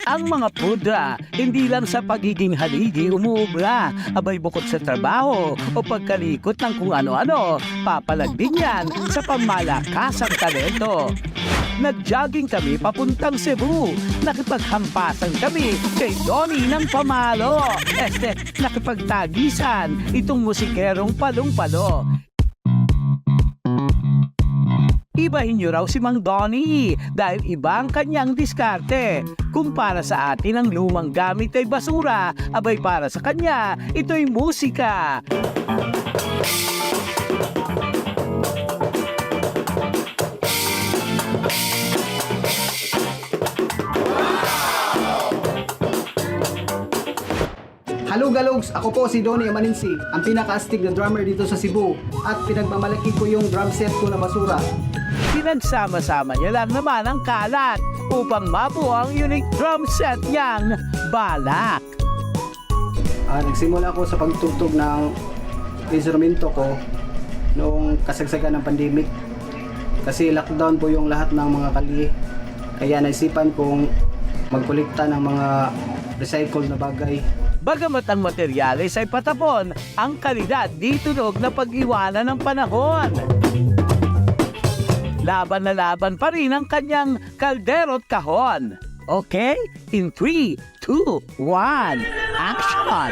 Ang mga pudra, hindi lang sa pagiging haligi umuubra, abay bukod sa trabaho o pagkalikot ng kung ano-ano, papalag din yan sa pamamakasang talento. Nag-jogging kami papuntang Cebu. Nakipaghampasan kami kay Donnie ng Pamalo. Nakipagtagisan itong musikerong palong-palo. Ibahin niyo raw si Mang Donnie dahil iba ang kanyang diskarte. Kung para sa atin ang lumang gamit ay basura, abay para sa kanya, ito'y musika. Hello Galogs! Ako po si Donnie Amaninsi, ang pinaka-astig na drummer dito sa Cebu at pinagmamalaki ko yung drum set ko na basura. Pinagsama-sama niya lang naman ang kalat upang mabuo ang unique drum set niyang Balak. Nagsimula ako sa pagtugtog ng instrumento ko noong kasagsagan ng pandemic kasi lockdown po yung lahat ng mga kalye. Kaya naisipan kong magkolekta ng mga recycled na bagay. Bagamat ang materyales ay patapon, ang kalidad di tunog na pag-iwanan ng panahon. Laban na laban pa rin ang kanyang kaldero't kahon. Okay? In 3, 2, 1, action!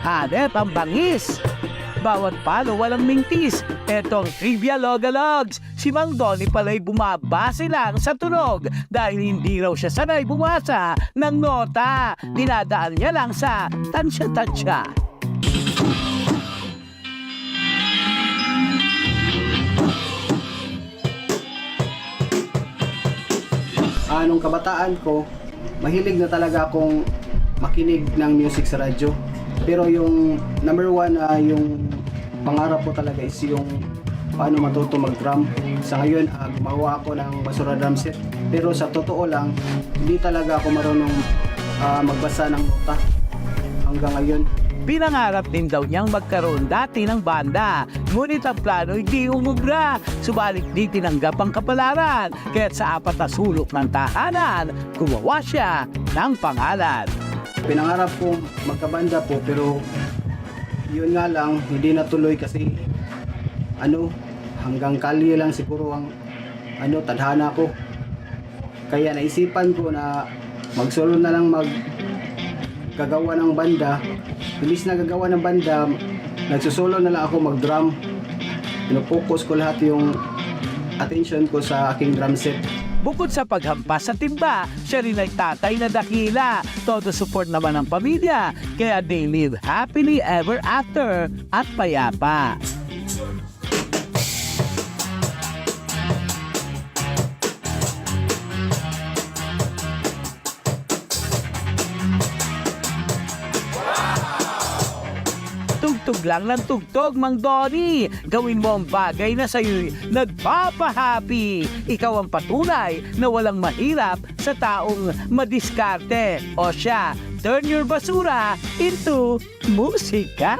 Hanep ang bangis. Bawat palo walang mintis. Etong trivia logalogs. Si Mang Donnie pala'y bumabase lang sa tunog dahil hindi raw siya sanay bumasa ng nota. Dinadaan niya lang sa tansya-tansya. Nung kabataan ko, mahilig na talaga akong makinig ng music sa radyo. Pero yung number one, yung pangarap ko talaga is yung paano matuto mag-drum. Sa ngayon, gumawa ako ng basura drum set. Pero sa totoo lang, hindi talaga ako marunong magbasa ng nota hanggang ngayon. Pinangarap din daw niyang magkaroon dati ng banda. Ngunit ang plano'y di umubra. Subalit di tinanggap ang kapalaran. Kaya't sa 4 na sulok ng tahanan, gumawa siya ng pangalan. Pinangarap ko magkabanda po pero yun nga lang hindi natuloy kasi hanggang kalye lang siguro ang tadhana ko. Kaya naisipan ko na magsolo na lang gagawa ng banda. Bilis na gagawa ng banda, nagsusolo na lang ako mag-drum. Pinopokus ko lahat yung attention ko sa aking drum set. Bukod sa paghampas sa timba, siya rin ay tatay na dakila. Todo support naman ng pamilya, kaya they live happily ever after at payapa. Tugtog lang ng tugtog, Mang Donnie. Gawin mo ang bagay na sa'yo'y nagpapahappy. Ikaw ang patunay na walang mahirap sa taong madiskarte. O siya, turn your basura into musika.